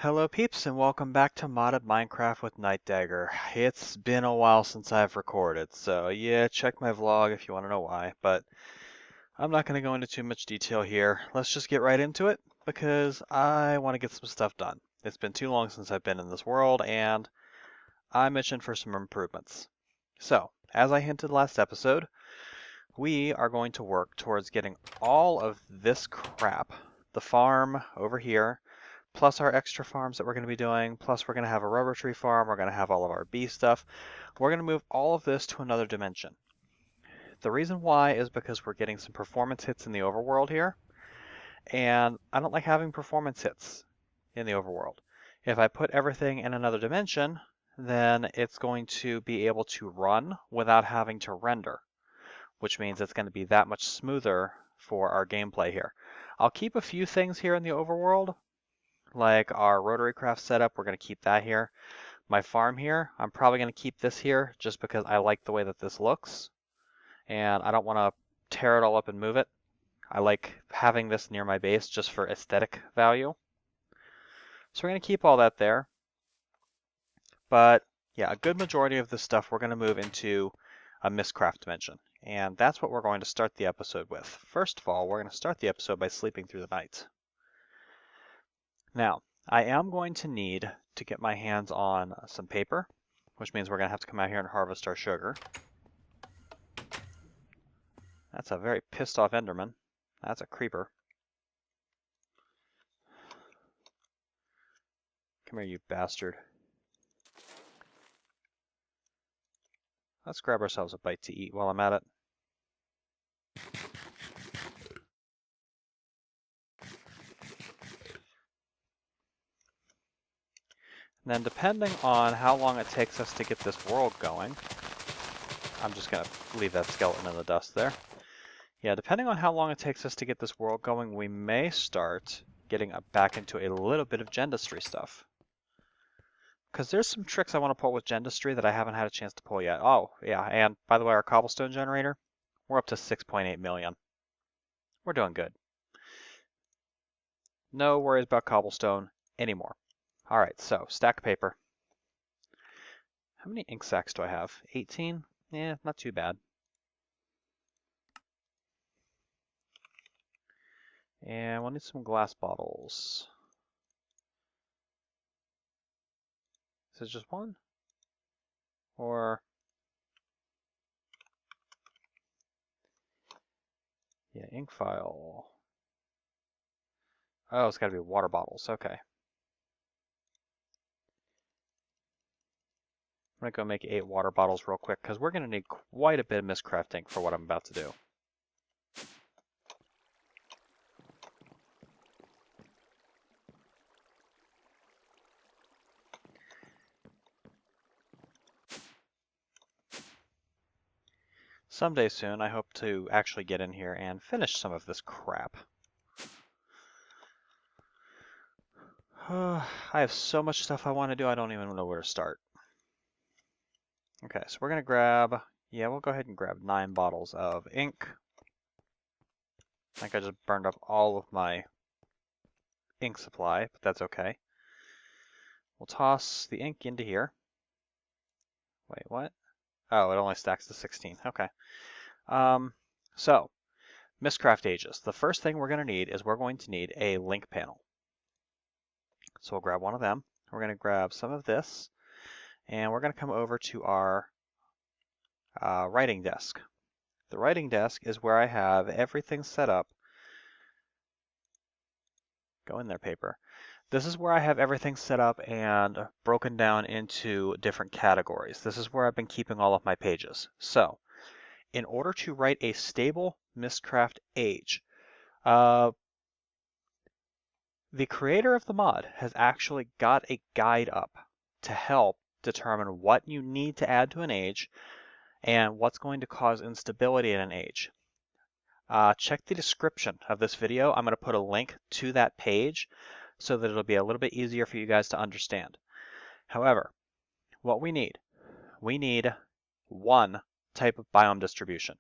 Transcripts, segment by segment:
Hello peeps and welcome back to Modded Minecraft with Nightdagger. It's been a while since I've recorded, so yeah, check my vlog if you want to know why, but I'm not going to go into too much detail here. Let's just get right into it, because I want to get some stuff done. It's been too long since I've been in this world, and I'm itching for some improvements. So, as I hinted last episode, we are going to work towards getting all of this crap, the farm over here, plus our extra farms that we're going to be doing, plus we're going to have a rubber tree farm, we're going to have all of our bee stuff. We're going to move all of this to another dimension. The reason why is because we're getting some performance hits in the overworld here, and I don't like having performance hits in the overworld. If I put everything in another dimension, then it's going to be able to run without having to render, which means it's going to be that much smoother for our gameplay here. I'll keep a few things here in the overworld, like our rotary craft setup. We're going to keep that here. My farm here, I'm probably going to keep this here just because I like the way that this looks, and I don't want to tear it all up and move it. I like having this near my base just for aesthetic value. So we're going to keep all that there. But yeah, a good majority of this stuff we're going to move into a Mystcraft dimension, and that's what we're going to start the episode with. First of all, we're going to start the episode by sleeping through the night. Now, I am going to need to get my hands on some paper, which means we're going to have to come out here and harvest our sugar. That's a very pissed off Enderman. That's a creeper. Come here, you bastard. Let's grab ourselves a bite to eat while I'm at it. And then depending on how long it takes us to get this world going, I'm just going to leave that skeleton in the dust there. Yeah, depending on how long it takes us to get this world going, we may start getting back into a little bit of gendistry stuff. Because there's some tricks I want to pull with gendistry that I haven't had a chance to pull yet. Oh, yeah, and by the way, our cobblestone generator, we're up to 6.8 million. We're doing good. No worries about cobblestone anymore. All right, so stack of paper. How many ink sacs do I have? 18? Yeah, not too bad. And we'll need some glass bottles. Is it just one? Or... yeah, ink file. Oh, it's got to be water bottles. Okay. I'm going to go make 8 water bottles real quick, because we're going to need quite a bit of Mystcraft ink for what I'm about to do. Someday soon, I hope to actually get in here and finish some of this crap. I have so much stuff I want to do, I don't even know where to start. Okay, so we're going to grab, yeah, we'll go ahead and grab 9 bottles of ink. I think I just burned up all of my ink supply, but that's okay. We'll toss the ink into here. Wait, what? Oh, it only stacks to 16. Okay. So, Mystcraft ages. The first thing we're going to need is we're going to need a link panel. So we'll grab one of them. We're going to grab some of this, and we're going to come over to our writing desk. The writing desk is where I have everything set up. Go in there, paper. This is where I have everything set up and broken down into different categories. This is where I've been keeping all of my pages. So, in order to write a stable Mystcraft age, the creator of the mod has actually got a guide up to help determine what you need to add to an age and what's going to cause instability in an age. Check the description of this video. I'm going to put a link to that page so that it'll be a little bit easier for you guys to understand. However, what we need one type of biome distribution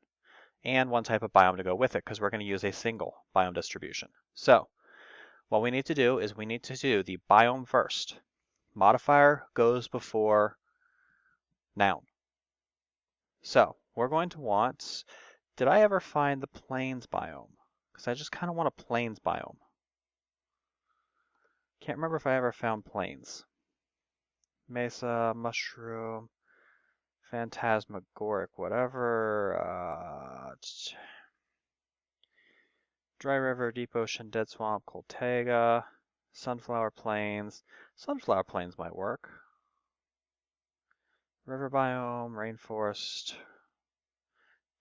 and one type of biome to go with it, because we're going to use a single biome distribution. So what we need to do is we need to do the biome first. Modifier goes before noun. So we're going to want, did I ever find the plains biome? Because I just kind of want a plains biome. Can't remember if I ever found plains. Mesa, mushroom, phantasmagoric, whatever. Dry river, deep ocean, dead swamp, Coltega, sunflower plains. Sunflower plains might work. River biome, rainforest,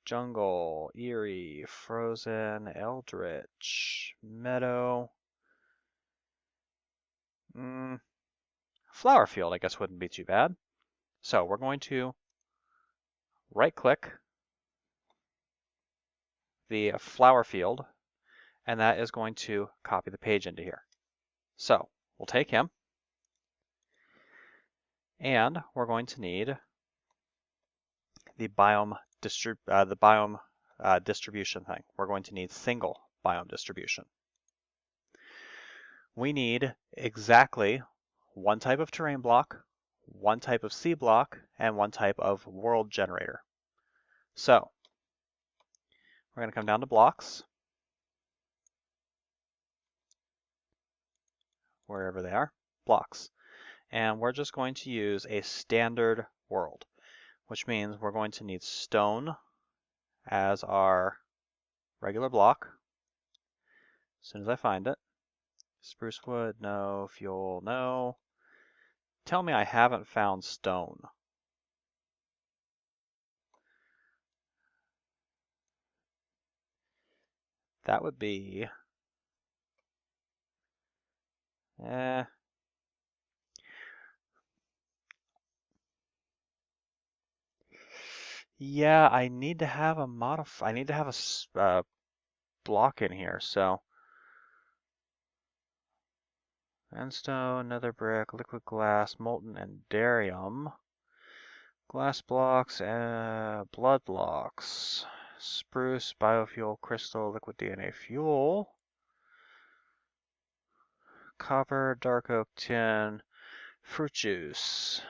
jungle, eerie, frozen, eldritch, meadow. Flower field, I guess, wouldn't be too bad. So we're going to right-click the flower field, and that is going to copy the page into here. So we'll take him, and we're going to need the biome distribution thing. We're going to need single biome distribution. We need exactly one type of terrain block, one type of C block, and one type of world generator. So we're going to come down to blocks, wherever they are, blocks. And we're just going to use a standard world, which means we're going to need stone as our regular block. As soon as I find it. Spruce wood, no. Fuel, no. Tell me I haven't found stone. That would be... Yeah, I need to have a I need to have a block in here, so... Sandstone, nether brick, liquid glass, molten enderium. Glass blocks, blood blocks. Spruce, biofuel, crystal, liquid DNA fuel. Copper, dark oak, tin, fruit juice.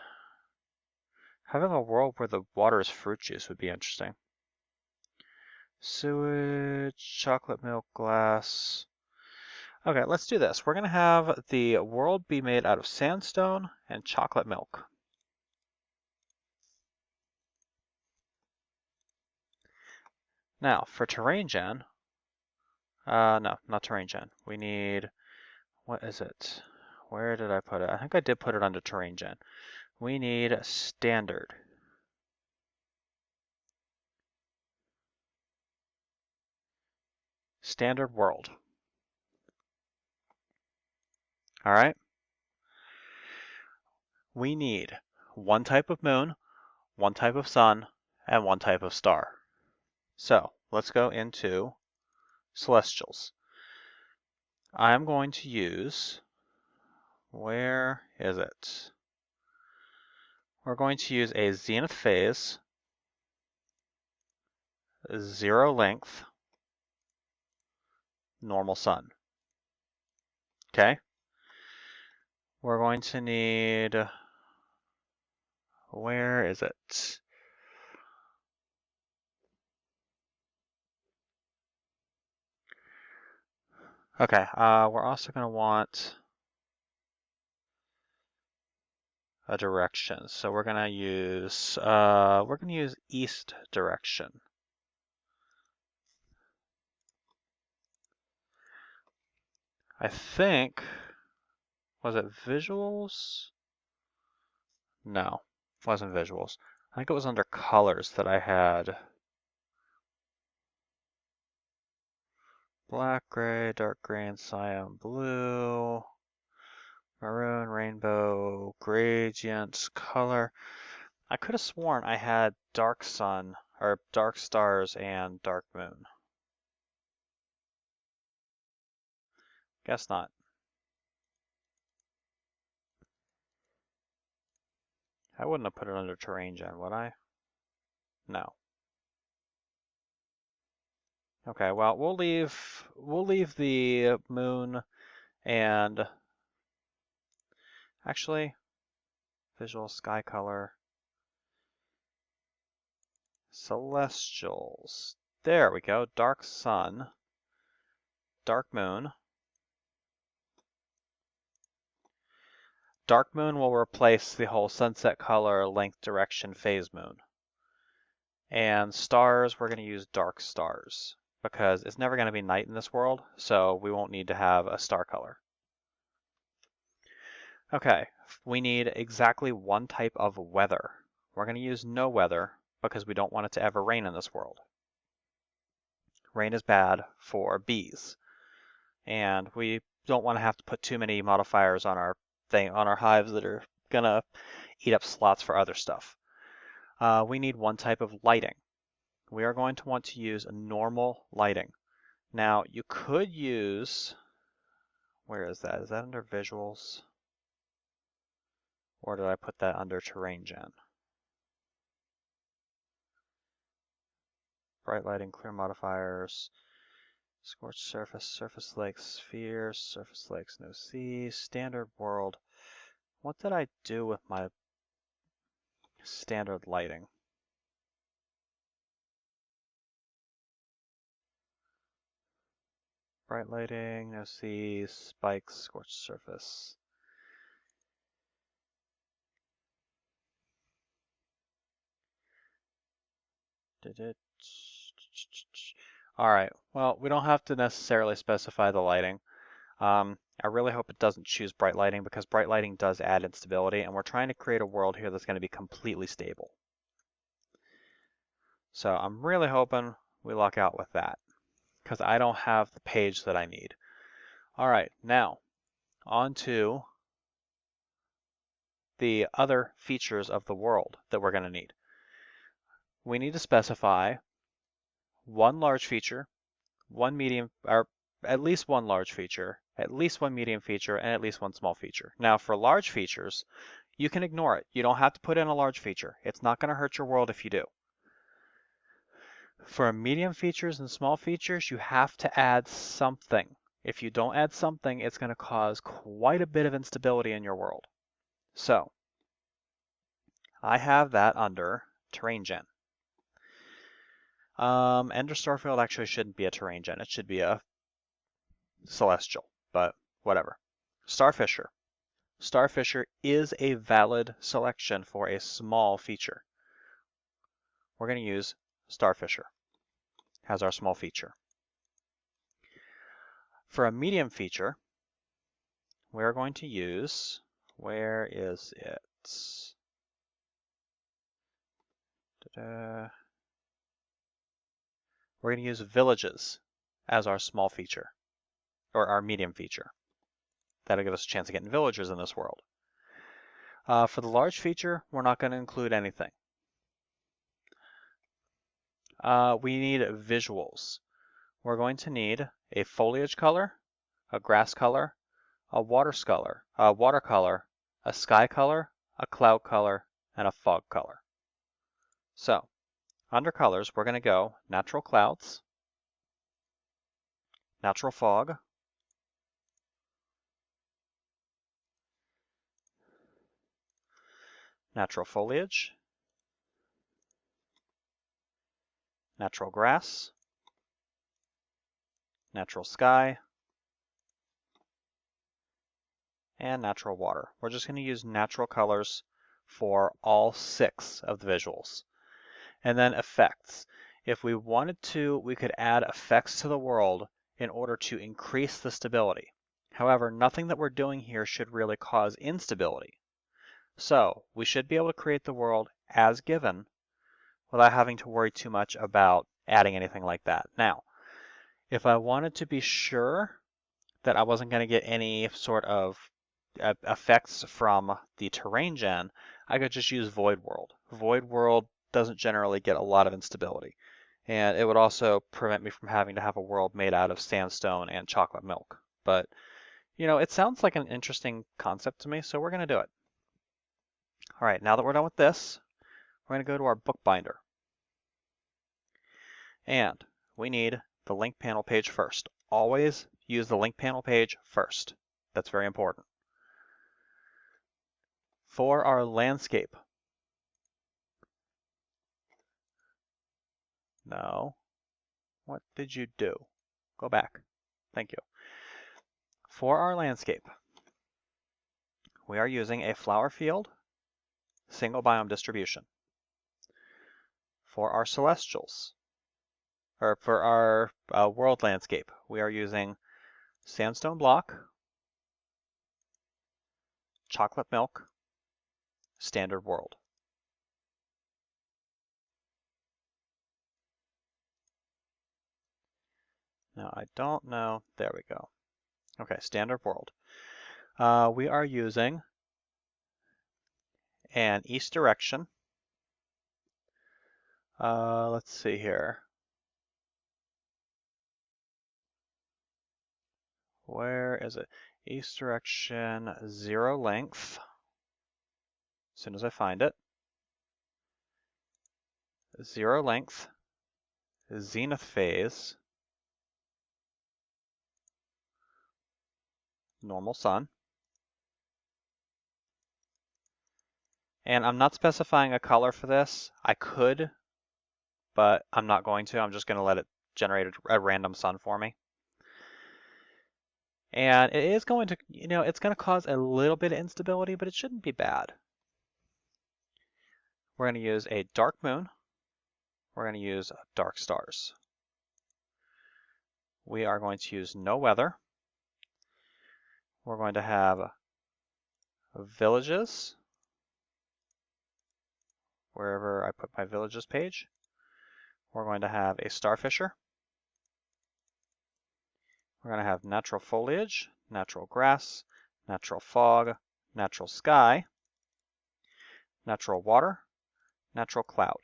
Having a world where the water is fruit juice would be interesting. Sewage, chocolate milk, glass. Okay, let's do this. We're going to have the world be made out of sandstone and chocolate milk. Now, for terrain gen, no, not terrain gen. We need, what is it? Where did I put it? I think I did put it under terrain gen. We need standard. Standard world. All right. We need one type of moon, one type of sun, and one type of star. So let's go into celestials. I'm going to use, where is it? We're going to use a zenith phase, 0 length, normal sun. Okay? We're going to need, where is it? Okay, we're also going to want a direction. So we're going to use east direction. I think, was it visuals? No, it wasn't visuals. I think it was under colors that I had black, gray, dark green, cyan, blue, maroon, rainbow, gradient, color. I could have sworn I had dark sun, or dark stars and dark moon. Guess not. I wouldn't have put it under terrain gen, would I? No. Okay, well, we'll leave the moon And actually, visual sky color, celestials. There we go, dark sun, dark moon. Dark moon will replace the whole sunset color, length, direction, phase moon. And stars, we're going to use dark stars because it's never going to be night in this world, so we won't need to have a star color. Okay, we need exactly one type of weather. We're going to use no weather because we don't want it to ever rain in this world. Rain is bad for bees, and we don't want to have to put too many modifiers on our hives that are going to eat up slots for other stuff. We need one type of lighting. We are going to want to use normal lighting. Now, you could use, where is that? Is that under visuals? Or did I put that under terrain gen? Bright lighting, clear modifiers, scorched surface, surface lakes, spheres, surface lakes, no seas, standard world. What did I do with my standard lighting? Bright lighting, no seas, spikes, scorched surface. Did it? All right, well, we don't have to necessarily specify the lighting. I really hope it doesn't choose bright lighting because bright lighting does add instability, and we're trying to create a world here that's going to be completely stable. So I'm really hoping we luck out with that because I don't have the page that I need. All right, now on to the other features of the world that we're going to need. We need to specify one large feature, one medium, or at least one large feature, at least one medium feature, and at least one small feature. Now for large features, you can ignore it. You don't have to put in a large feature. It's not going to hurt your world if you do. For medium features and small features, you have to add something. If you don't add something, it's going to cause quite a bit of instability in your world. So, I have that under terrain gen. Ender Starfield actually shouldn't be a terrain gen. It should be a celestial, but whatever. Starfisher. Starfisher is a valid selection for a small feature. We're going to use Starfisher as our small feature. For a medium feature, we're going to use, where is it? We're going to use villages as our small feature, or our medium feature. That'll give us a chance of getting villagers in this world. For the large feature, we're not going to include anything. We need visuals. We're going to need a foliage color, a grass color, a watercolor, a sky color, a cloud color, and a fog color. So, under colors, we're going to go natural clouds, natural fog, natural foliage, natural grass, natural sky, and natural water. We're just going to use natural colors for all 6 of the visuals. And then effects. If we wanted to, we could add effects to the world in order to increase the stability. However, nothing that we're doing here should really cause instability. So we should be able to create the world as given without having to worry too much about adding anything like that. Now, if I wanted to be sure that I wasn't going to get any sort of effects from the terrain gen, I could just use Void World. Void World doesn't generally get a lot of instability. And it would also prevent me from having to have a world made out of sandstone and chocolate milk. But, you know, it sounds like an interesting concept to me, so we're going to do it. All right, now that we're done with this, we're going to go to our bookbinder. And we need the link panel page first. Always use the link panel page first. That's very important. For our landscape. No. What did you do? Go back. Thank you. For our landscape, we are using a flower field, single biome distribution. For our celestials, or for our world landscape, we are using sandstone block, chocolate milk, standard world. Now I don't know, there we go. Okay, standard world. We are using an east direction. Let's see here. Where is it? East direction, 0 length. As soon as I find it. 0 length, zenith phase, normal sun. And I'm not specifying a color for this. I could, but I'm not going to. I'm just going to let it generate a random sun for me. And it is going to, it's going to cause a little bit of instability, but it shouldn't be bad. We're going to use a dark moon. We're going to use dark stars. We are going to use no weather. We're going to have villages, wherever I put my villages page. We're going to have a starfisher. We're going to have natural foliage, natural grass, natural fog, natural sky, natural water, natural cloud.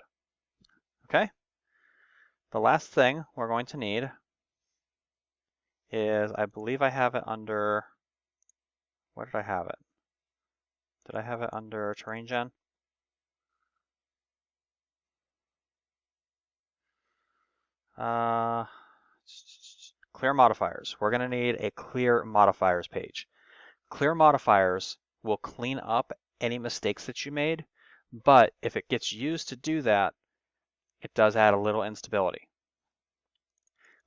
Okay? The last thing we're going to need is, I believe I have it under, where did I have it? Did I have it under terrain gen? Clear modifiers. We're going to need a clear modifiers page. Clear modifiers will clean up any mistakes that you made, but if it gets used to do that, it does add a little instability.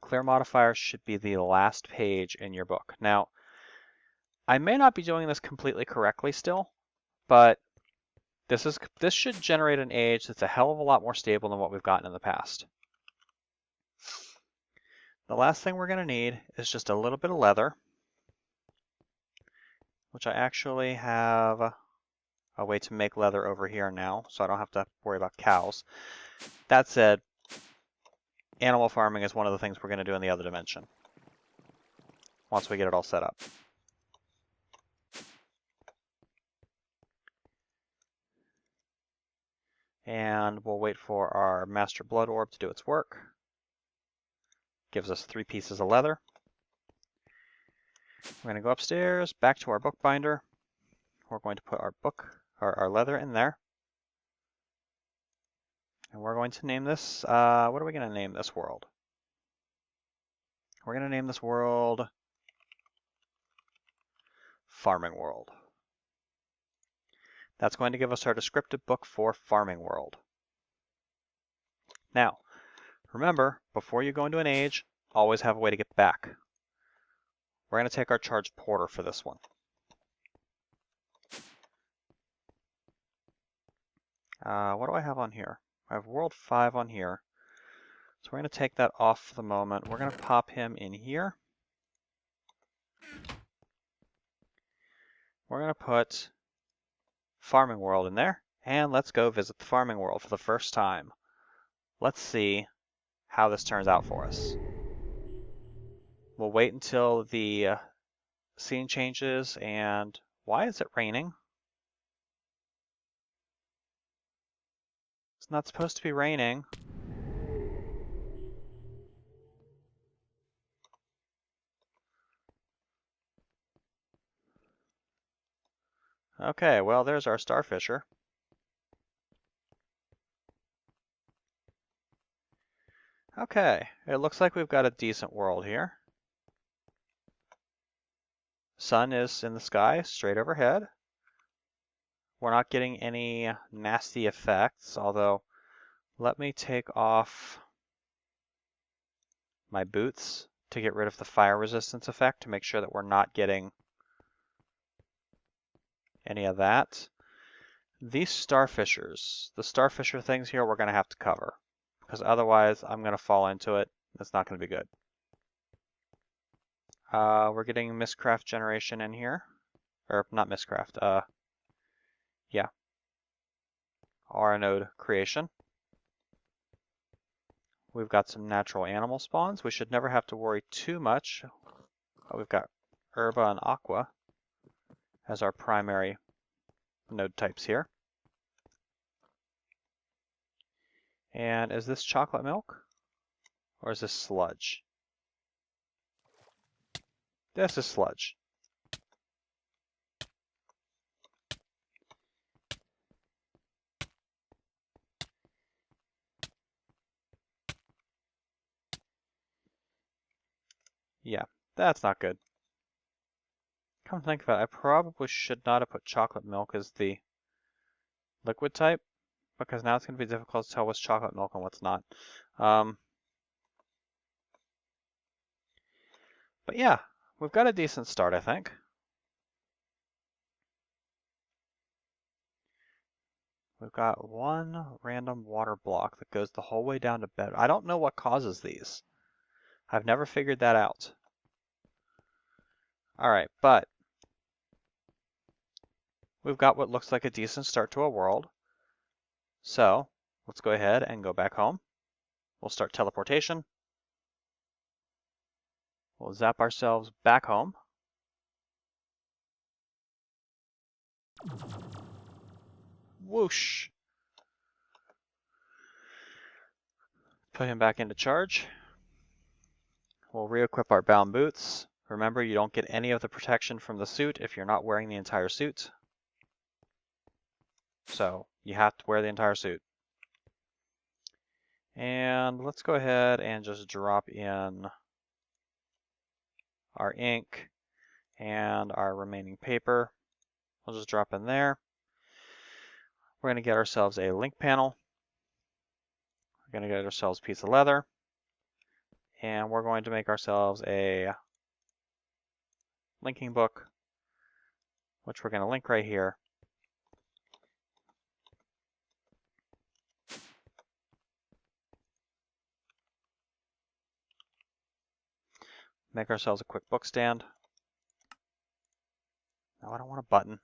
Clear modifiers should be the last page in your book. Now, I may not be doing this completely correctly still, but this should generate an age that's a hell of a lot more stable than what we've gotten in the past. The last thing we're going to need is just a little bit of leather, which I actually have a way to make leather over here now, so I don't have to worry about cows. That said, animal farming is one of the things we're going to do in the other dimension once we get it all set up. And we'll wait for our master blood orb to do its work. Gives us 3 pieces of leather. We're going to go upstairs, back to our bookbinder. We're going to put our leather in there. And we're going to name this, what are we going to name this world? We're going to name this world Farming World. That's going to give us our descriptive book for Farming World. Now, remember, before you go into an age, always have a way to get back. We're going to take our charged porter for this one. What do I have on here? I have World 5 on here. So we're going to take that off for the moment. We're going to pop him in here. We're going to put Farming World in there. And let's go visit the Farming World for the first time. Let's see how this turns out for us. We'll wait until the scene changes. And why is it raining? It's not supposed to be raining. Okay, well, there's our starfisher. Okay, it looks like we've got a decent world here. Sun is in the sky, straight overhead. We're not getting any nasty effects, although let me take off my boots to get rid of the fire resistance effect to make sure that we're not getting any of that. These starfishers, the starfisher things here, we're going to have to cover because otherwise I'm going to fall into it. It's not going to be good. We're getting Mystcraft generation in here, or not Mystcraft, yeah, R node creation. We've got some natural animal spawns. We should never have to worry too much. We've got Herba and Aqua as our primary node types here. And is this chocolate milk? Or is this sludge? This is sludge. Yeah, that's not good. Come to think about it, I probably should not have put chocolate milk as the liquid type, because now it's going to be difficult to tell what's chocolate milk and what's not. But yeah, we've got a decent start, I think. We've got one random water block that goes the whole way down to bed. I don't know what causes these. I've never figured that out. Alright, but we've got what looks like a decent start to a world. So let's go ahead and go back home. We'll start teleportation. We'll zap ourselves back home. Whoosh. Put him back into charge. We'll re-equip our bound boots. Remember, you don't get any of the protection from the suit if you're not wearing the entire suit. So you have to wear the entire suit. And let's go ahead and just drop in our ink and our remaining paper. We'll just drop in there. We're going to get ourselves a link panel. We're going to get ourselves a piece of leather. And we're going to make ourselves a linking book, which we're going to link right here. Make ourselves a quick book stand. No, I don't want a button.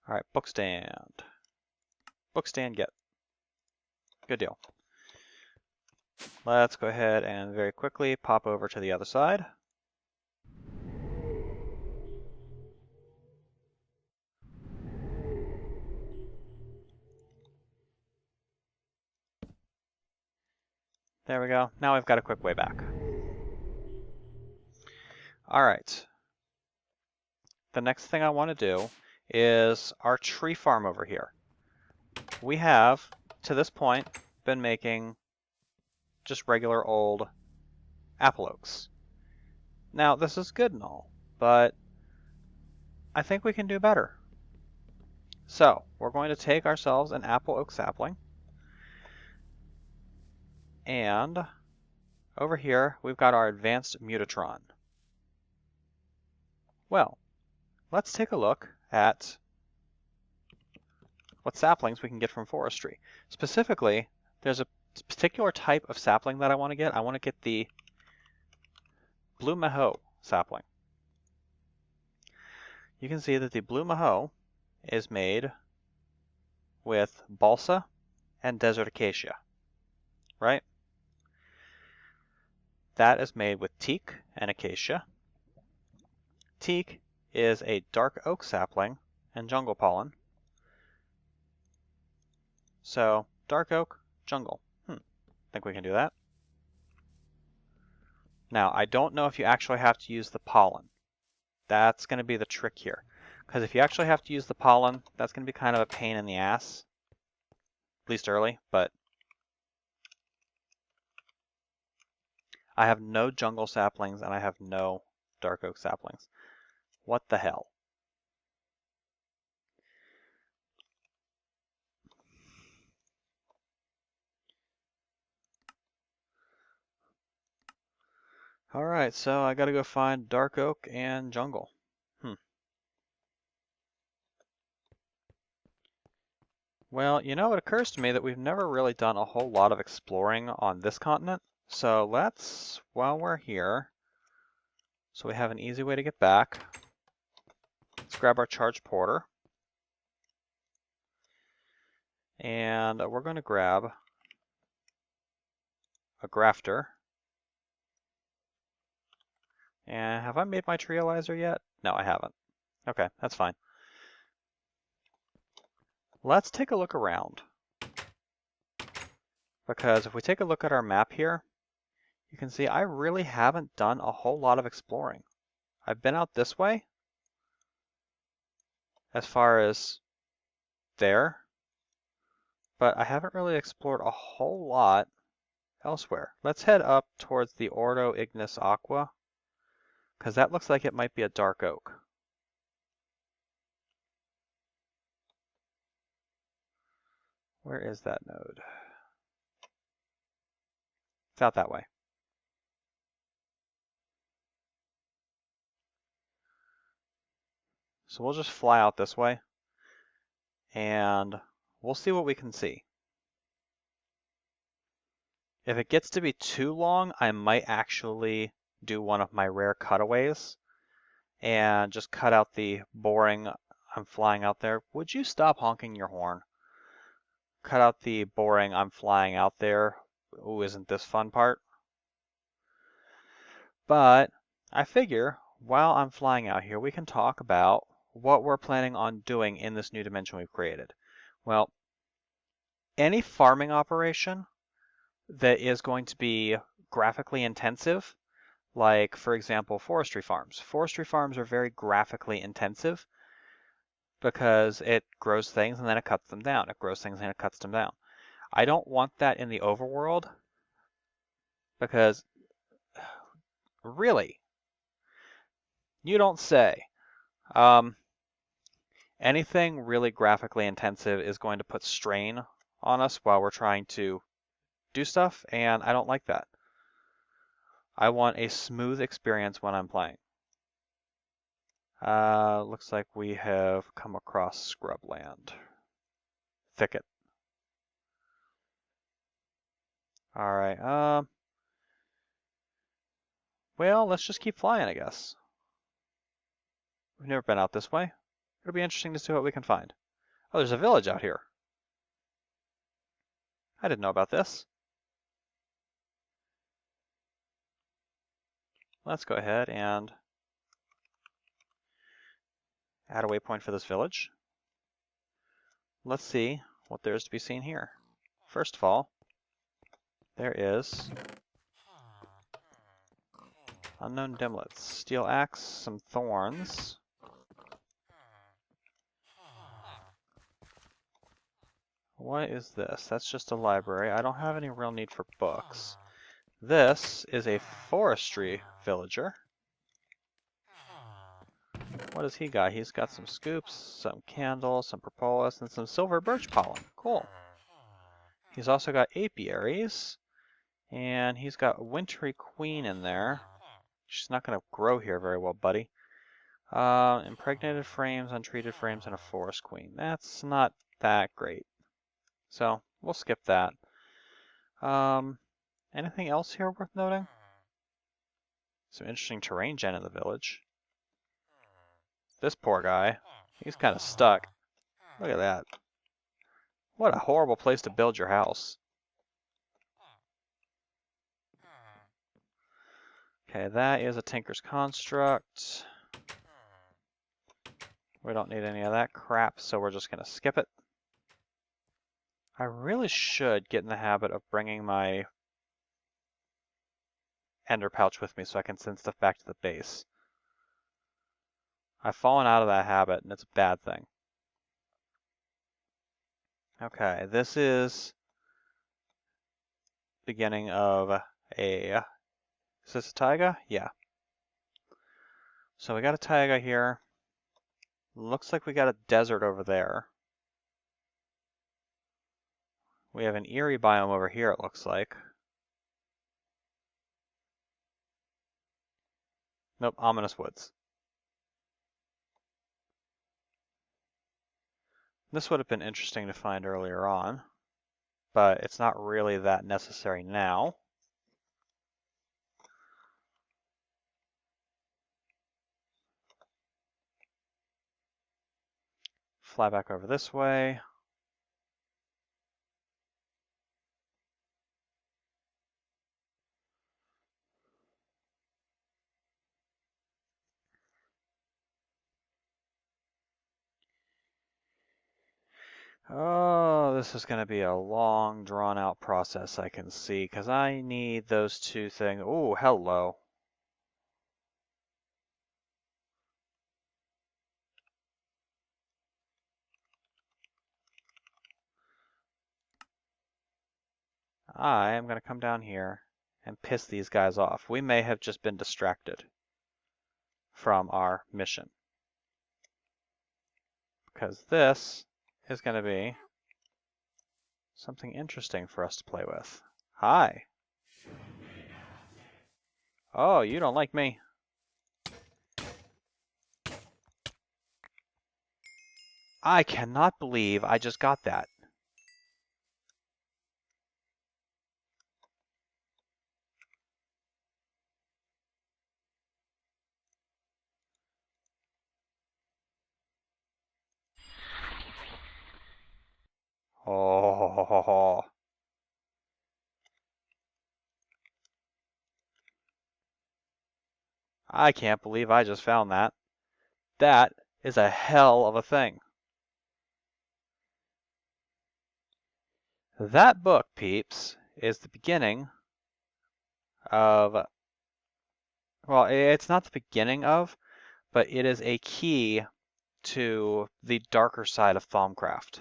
All right, book stand. Book stand get. Good deal. Let's go ahead and very quickly pop over to the other side. There we go. Now we've got a quick way back. All right. The next thing I want to do is our tree farm over here. We have, to this point, been making just regular old apple oaks. Now, this is good and all, but I think we can do better. So, we're going to take ourselves an apple oak sapling, and over here we've got our advanced mutatron. Well, let's take a look at what saplings we can get from forestry. Specifically, there's a particular type of sapling that I want to get. I want to get the blue maho sapling. You can see that the blue maho is made with balsa and desert acacia, right? That is made with teak and acacia. Teak is a dark oak sapling and jungle pollen. So, dark oak, jungle. Think we can do that. Now, I don't know if you actually have to use the pollen. That's going to be the trick here. Because if you actually have to use the pollen, that's going to be kind of a pain in the ass. At least early, but I have no jungle saplings and I have no dark oak saplings. What the hell? Alright, so I gotta go find dark oak and jungle. Well, you know, it occurs to me that we've never really done a whole lot of exploring on this continent. So let's, while we're here, so we have an easy way to get back, let's grab our charged porter. And we're going to grab a grafter. And have I made my trializer yet? No, I haven't. Okay, that's fine. Let's take a look around. Because if we take a look at our map here, you can see I really haven't done a whole lot of exploring. I've been out this way, as far as there, but I haven't really explored a whole lot elsewhere. Let's head up towards the Ordo Ignis Aqua, because that looks like it might be a dark oak. Where is that node? It's out that way. So we'll just fly out this way, and we'll see what we can see. If it gets to be too long, I might actually do one of my rare cutaways and just cut out the boring I'm flying out there. Would you stop honking your horn? Cut out the boring I'm flying out there. Ooh, isn't this fun part? But I figure while I'm flying out here, we can talk about what we're planning on doing in this new dimension we've created. Well, any farming operation that is going to be graphically intensive, like, for example, forestry farms. Forestry farms are very graphically intensive because it grows things and then it cuts them down. It grows things and it cuts them down. I don't want that in the overworld because, really, you don't say. Anything really graphically intensive is going to put strain on us while we're trying to do stuff, and I don't like that. I want a smooth experience when I'm playing. Looks like we have come across scrubland. Thicket. Alright, well, let's just keep flying, I guess. We've never been out this way. It'll be interesting to see what we can find. Oh, there's a village out here. I didn't know about this. Let's go ahead and add a waypoint for this village. Let's see what there is to be seen here. First of all, there is unknown dimlets, steel axe, some thorns. What is this? That's just a library. I don't have any real need for books. This is a forestry villager. What does he got? He's got some scoops, some candles, some propolis, and some silver birch pollen. Cool. He's also got apiaries, and he's got wintry queen in there. She's not going to grow here very well, buddy. Impregnated frames, untreated frames, and a forest queen. That's not that great. So we'll skip that. Anything else here worth noting? Some interesting terrain gen in the village. This poor guy, he's kind of stuck. Look at that. What a horrible place to build your house. Okay, that is a Tinker's Construct. We don't need any of that crap, so we're just going to skip it. I really should get in the habit of bringing my ender pouch with me so I can send stuff back to the base. I've fallen out of that habit, and it's a bad thing. Okay, this is beginning of a... Is this a taiga? Yeah. So we got a taiga here. Looks like we got a desert over there. We have an eerie biome over here, it looks like. Nope, ominous woods. This would have been interesting to find earlier on, but it's not really that necessary now. Fly back over this way. Oh, this is going to be a long, drawn-out process, I can see, because I need those two things. Oh, hello. I am going to come down here and piss these guys off. We may have just been distracted from our mission, because this is going to be something interesting for us to play with. Hi. Oh, you don't like me. I cannot believe I just got that. Oh. I can't believe I just found that. That is a hell of a thing. That book, peeps, is the beginning of, well, it's not the beginning of, but it is a key to the darker side of Thaumcraft,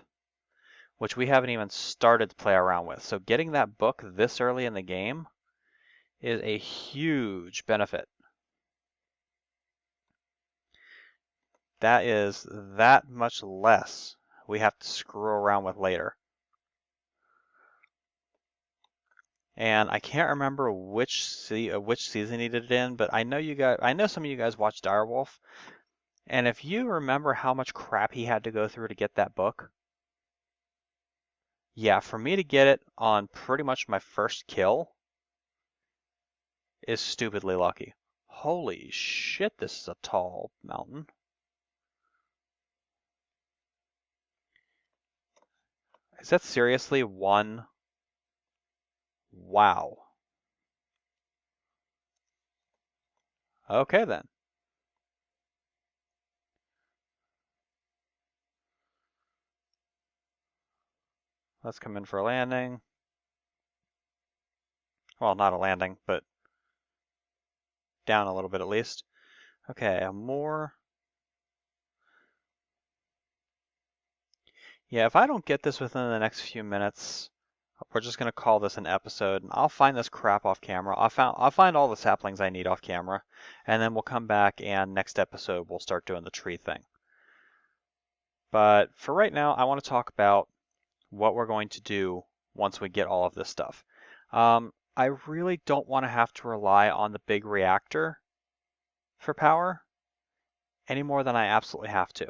which we haven't even started to play around with. So getting that book this early in the game is a huge benefit. That is that much less we have to screw around with later. And I can't remember which season he did it in, but I know some of you guys watched Direwolf, and if you remember how much crap he had to go through to get that book, yeah, for me to get it on pretty much my first kill is stupidly lucky. Holy shit, this is a tall mountain. Is that seriously one? Wow. Okay then. Let's come in for a landing. Well, not a landing, but down a little bit at least. Okay, more. Yeah, if I don't get this within the next few minutes, we're just gonna call this an episode, and I'll find this crap off camera. I'll find all the saplings I need off camera, and then we'll come back and next episode we'll start doing the tree thing. But for right now, I want to talk about what we're going to do once we get all of this stuff. I really don't want to have to rely on the big reactor for power any more than I absolutely have to.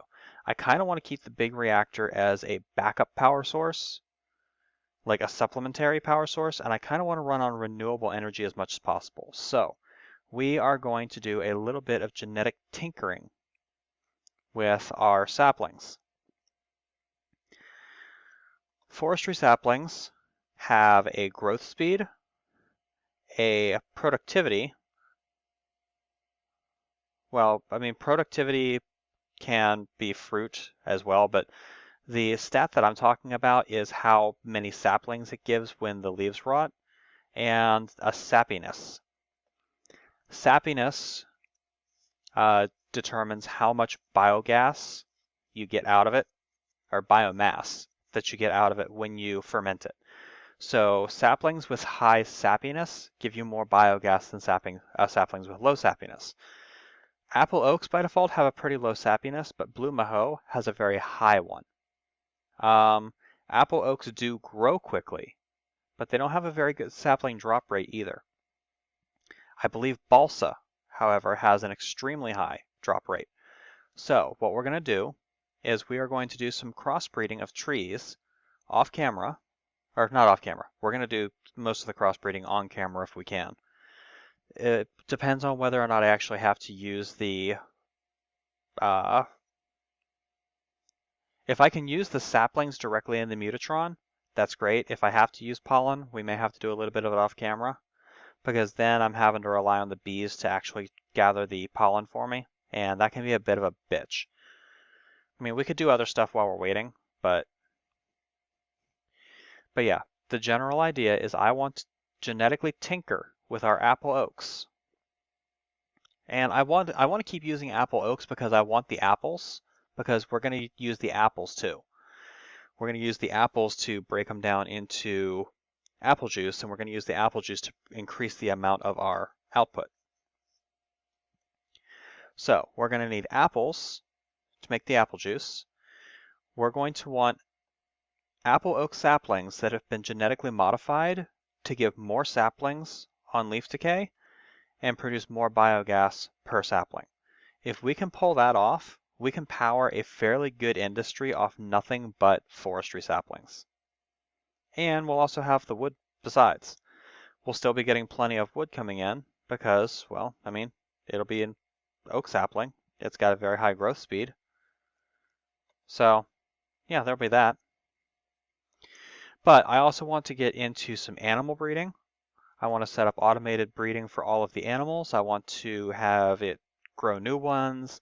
I kind of want to keep the big reactor as a backup power source, like a supplementary power source, and I kind of want to run on renewable energy as much as possible. So we are going to do a little bit of genetic tinkering with our saplings. Forestry saplings have a growth speed, a productivity. Well, I mean, productivity can be fruit as well, but the stat that I'm talking about is how many saplings it gives when the leaves rot, and a sappiness. Sappiness determines how much biogas you get out of it, or biomass that you get out of it when you ferment it. So saplings with high sappiness give you more biogas than saplings with low sappiness. Apple oaks by default have a pretty low sappiness, but blue maho has a very high one. Apple oaks do grow quickly, but they don't have a very good sapling drop rate either. I believe balsa, however, has an extremely high drop rate. So what we're going to do is we are going to do some crossbreeding of trees off camera, or not off camera. We're going to do most of the crossbreeding on camera if we can. It depends on whether or not I actually have to use the if I can use the saplings directly in the Mutatron, that's great. If I have to use pollen, we may have to do a little bit of it off camera, because then I'm having to rely on the bees to actually gather the pollen for me, and that can be a bit of a bitch. I mean, we could do other stuff while we're waiting, but yeah, the general idea is I want to genetically tinker with our apple oaks. And I want to keep using apple oaks because I want the apples, because we're going to use the apples too. We're going to use the apples to break them down into apple juice, and we're going to use the apple juice to increase the amount of our output. So we're going to need apples to make the apple juice. We're going to want apple oak saplings that have been genetically modified to give more saplings on leaf decay and produce more biogas per sapling. If we can pull that off, we can power a fairly good industry off nothing but forestry saplings. And we'll also have the wood besides. We'll still be getting plenty of wood coming in because, well, I mean, it'll be an oak sapling. It's got a very high growth speed. So, yeah, there'll be that. But I also want to get into some animal breeding. I want to set up automated breeding for all of the animals. I want to have it grow new ones,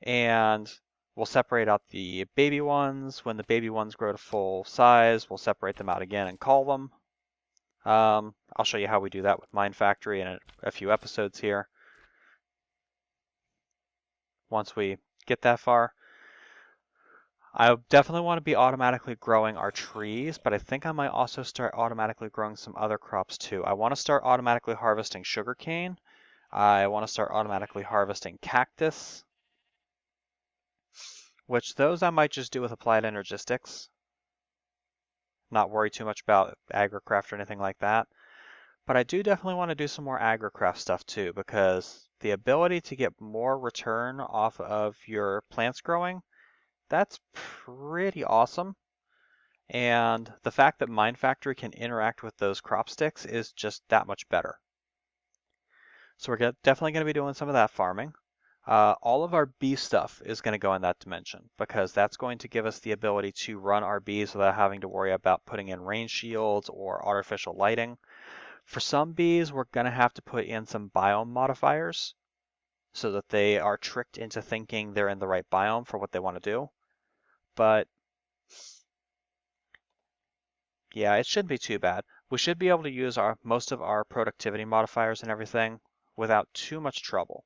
and we'll separate out the baby ones. When the baby ones grow to full size, we'll separate them out again and call them. I'll show you how we do that with Mind Factory in a few episodes here. Once we get that far, I definitely want to be automatically growing our trees, but I think I might also start automatically growing some other crops too. I want to start automatically harvesting sugarcane. I want to start automatically harvesting cactus, which those I might just do with applied energistics. Not worry too much about agricraft or anything like that. But I do definitely want to do some more agricraft stuff too, because the ability to get more return off of your plants growing, that's pretty awesome. And the fact that Mind Factory can interact with those crop sticks is just that much better. So we're definitely going to be doing some of that farming. All of our bee stuff is going to go in that dimension because that's going to give us the ability to run our bees without having to worry about putting in rain shields or artificial lighting. For some bees, we're going to have to put in some biome modifiers so that they are tricked into thinking they're in the right biome for what they want to do. But yeah, it shouldn't be too bad. We should be able to use most of our productivity modifiers and everything without too much trouble.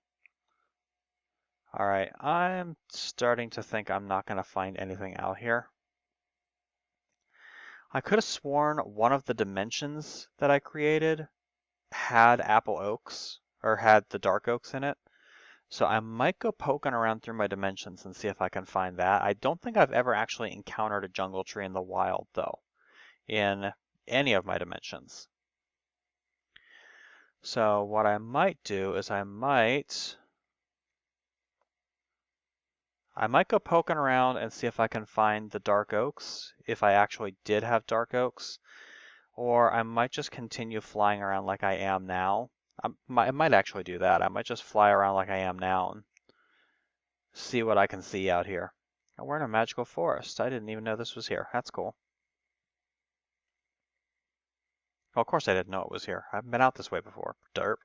All right, I'm starting to think I'm not going to find anything out here. I could have sworn one of the dimensions that I created had apple oaks, or had the dark oaks in it. So I might go poking around through my dimensions and see if I can find that. I don't think I've ever actually encountered a jungle tree in the wild, though, in any of my dimensions. So what I might do is I might go poking around and see if I can find the dark oaks, if I actually did have dark oaks, or I might just continue flying around like I am now. I might actually do that. I might just fly around like I am now and see what I can see out here. Oh, we're in a magical forest. I didn't even know this was here. That's cool. Well, of course I didn't know it was here. I haven't been out this way before. Derp.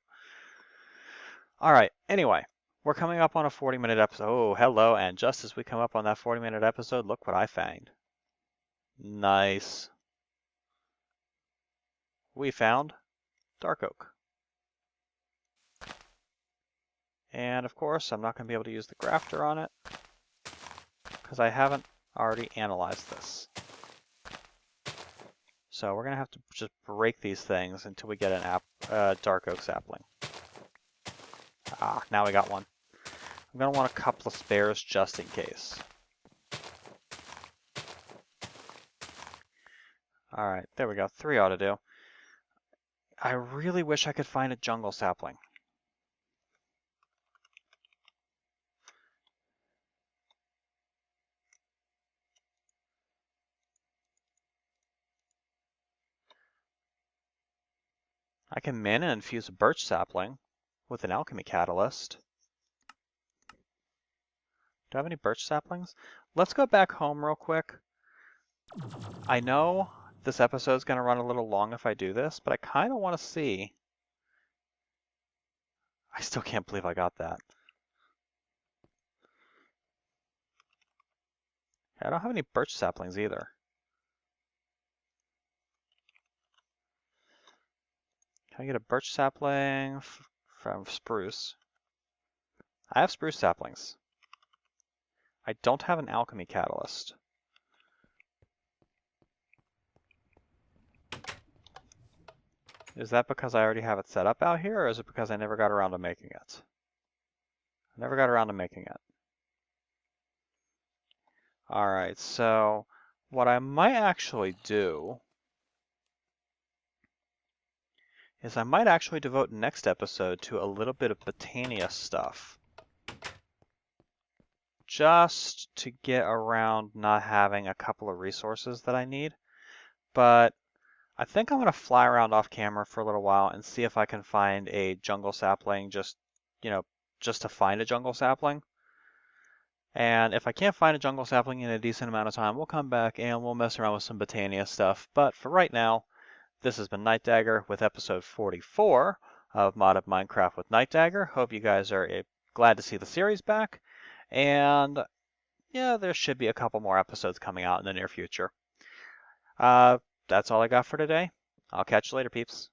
All right, anyway. We're coming up on a 40-minute episode. Oh, hello, and just as we come up on that 40-minute episode, look what I found. Nice. We found dark oak. And of course, I'm not going to be able to use the grafter on it because I haven't already analyzed this. So we're going to have to just break these things until we get an dark oak sapling. Ah, now we got one. I'm going to want a couple of spares just in case. Alright, there we go. 3 ought to do. I really wish I could find a jungle sapling. I can mana infuse a birch sapling with an alchemy catalyst. Do I have any birch saplings? Let's go back home real quick. I know this episode's going to run a little long if I do this, but I kind of want to see. I still can't believe I got that. I don't have any birch saplings either. Can I get a birch sapling from spruce? I have spruce saplings. I don't have an alchemy catalyst. Is that because I already have it set up out here, or is it because I never got around to making it? I never got around to making it. Alright, so what I might actually do is I might actually devote next episode to a little bit of Botania stuff. Just to get around not having a couple of resources that I need. But I think I'm going to fly around off camera for a little while and see if I can find a jungle sapling just to find a jungle sapling. And if I can't find a jungle sapling in a decent amount of time, we'll come back and we'll mess around with some Botania stuff. But for right now, this has been Nightdagger with episode 44 of Modded Minecraft with Nightdagger. Hope you guys are glad to see the series back. And yeah, there should be a couple more episodes coming out in the near future. That's all I got for today. I'll catch you later, peeps.